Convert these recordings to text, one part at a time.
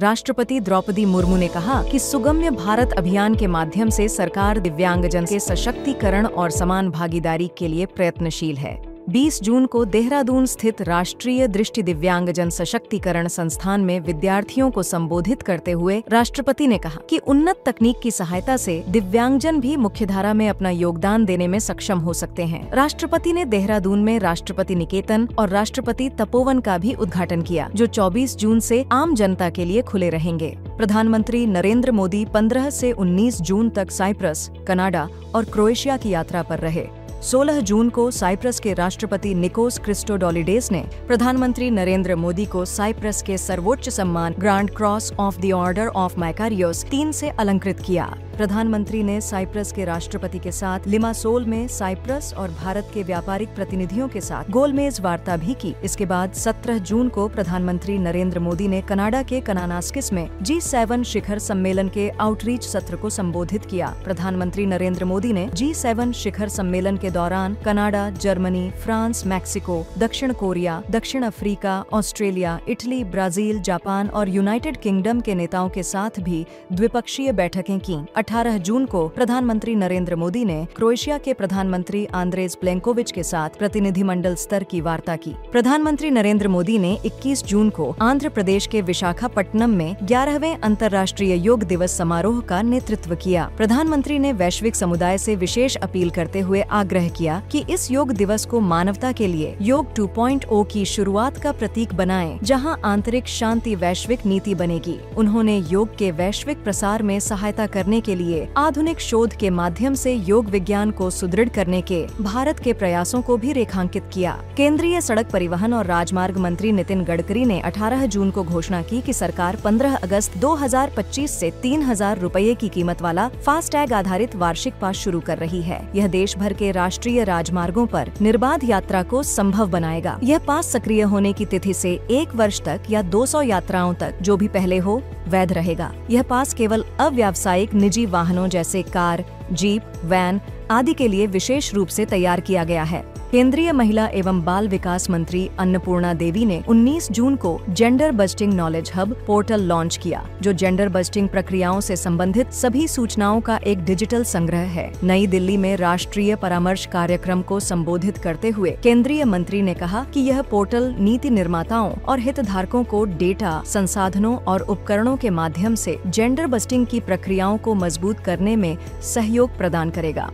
राष्ट्रपति द्रौपदी मुर्मू ने कहा कि सुगम्य भारत अभियान के माध्यम से सरकार दिव्यांगजन के सशक्तिकरण और समान भागीदारी के लिए प्रयत्नशील है। 20 जून को देहरादून स्थित राष्ट्रीय दृष्टि दिव्यांगजन सशक्तिकरण संस्थान में विद्यार्थियों को संबोधित करते हुए राष्ट्रपति ने कहा कि उन्नत तकनीक की सहायता से दिव्यांगजन भी मुख्यधारा में अपना योगदान देने में सक्षम हो सकते हैं। राष्ट्रपति ने देहरादून में राष्ट्रपति निकेतन और राष्ट्रपति तपोवन का भी उद्घाटन किया, जो 24 जून से आम जनता के लिए खुले रहेंगे। प्रधानमंत्री नरेंद्र मोदी 15 से 19 जून तक साइप्रस, कनाडा और क्रोएशिया की यात्रा पर रहे। 16 जून को साइप्रस के राष्ट्रपति निकोस क्रिस्टोडोलिडेस ने प्रधानमंत्री नरेंद्र मोदी को साइप्रस के सर्वोच्च सम्मान grand cross of the order of Makarios 3 से अलंकृत किया। प्रधानमंत्री ने साइप्रस के राष्ट्रपति के साथ लिमासोल में साइप्रस और भारत के व्यापारिक प्रतिनिधियों के साथ गोलमेज वार्ता भी की। इसके बाद 17 जून को प्रधानमंत्री नरेंद्र मोदी ने कनाडा के कनानास्किस में G7 शिखर सम्मेलन के आउटरीच सत्र को संबोधित किया। प्रधानमंत्री नरेंद्र मोदी ने G7 शिखर सम्मेलन के दौरान कनाडा, जर्मनी, फ्रांस, मैक्सिको, दक्षिण कोरिया, दक्षिण Africa, Australia, Italy, Brazil, Japan और यूनाइटेड किंगडम के नेताओं के साथ भी द्विपक्षीय बैठकें की। 18 जून को प्रधानमंत्री नरेंद्र मोदी ने क्रोएशिया के प्रधानमंत्री आंद्रेज प्लेंकोविच के साथ प्रतिनिधिमंडल स्तर की वार्ता की। प्रधानमंत्री नरेंद्र मोदी ने 21 जून को आंध्र प्रदेश के विशाखापट्टनम में 11वें अंतर्राष्ट्रीय योग दिवस समारोह का नेतृत्व किया। प्रधानमंत्री ने वैश्विक समुदाय से विशेष अपील करते हुए आग्रह किया कि इस योग दिवस को मानवता के लिए योग 2.0 की शुरुआत का प्रतीक बनाएं, जहां आंतरिक शांति वैश्विक नीति बनेगी। उन्होंने योग के वैश्विक प्रसार में सहायता करने के लिए आधुनिक शोध के माध्यम से योग विज्ञान को सुदृढ़ करने के भारत के प्रयासों को भी रेखांकित किया। केंद्रीय सड़क परिवहन और राजमार्ग मंत्री नितिन गडकरी ने 18 जून को घोषणा की कि सरकार 15 अगस्त 2025 से 3,000 रुपये की कीमत वाला फास्टैग आधारित वार्षिक पास शुरू कर रही है। यह देश भर के राष्ट्रीय राजमार्गों पर निर्बाध यात्रा को संभव बनाएगा। यह पास सक्रिय होने की तिथि से 1 वर्ष तक या 200 यात्राओं तक जो भी पहले हो वैध रहेगा। यह पास केवल अव्यावसायिक निजी वाहनों जैसे कार, जीप, वैन आदि के लिए विशेष रूप से तैयार किया गया है। केंद्रीय महिला एवं बाल विकास मंत्री अन्नपूर्णा देवी ने 19 जून को gender busting knowledge hub portal launch किया, जो जेंडर बस्टिंग प्रक्रियाओं से संबंधित सभी सूचनाओं का एक डिजिटल संग्रह है। नई दिल्ली में राष्ट्रीय परामर्श कार्यक्रम को संबोधित करते हुए केंद्रीय मंत्री ने कहा कि यह पोर्टल नीति निर्माताओं और हितधारकों को डेटा, संसाधनों और उपकरणों के माध्यम से जेंडर बस्टिंग की प्रक्रियाओं को मजबूत करने में सहयोग प्रदान करेगा।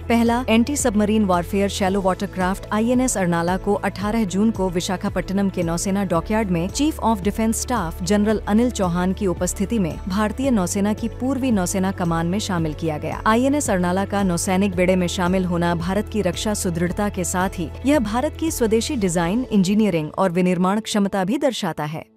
पहला anti submarine warfare shallow watercraft INS Arnala को 18 जून को विशाखापट्टनम के नौसेना डॉकयार्ड में chief of defence staff general Anil Chauhan की उपस्थिति में भारतीय नौसेना की पूर्वी नौसेना कमान में शामिल किया गया। INS अरनाला का नौसैनिक बेड़े में शामिल होना भारत की रक्षा सुदृढ़ता के साथ ही यह भारत की स्वदेशी डिजाइन, इंजीनियरिंग और विनिर्माण क्षमता भी दर्शाता है।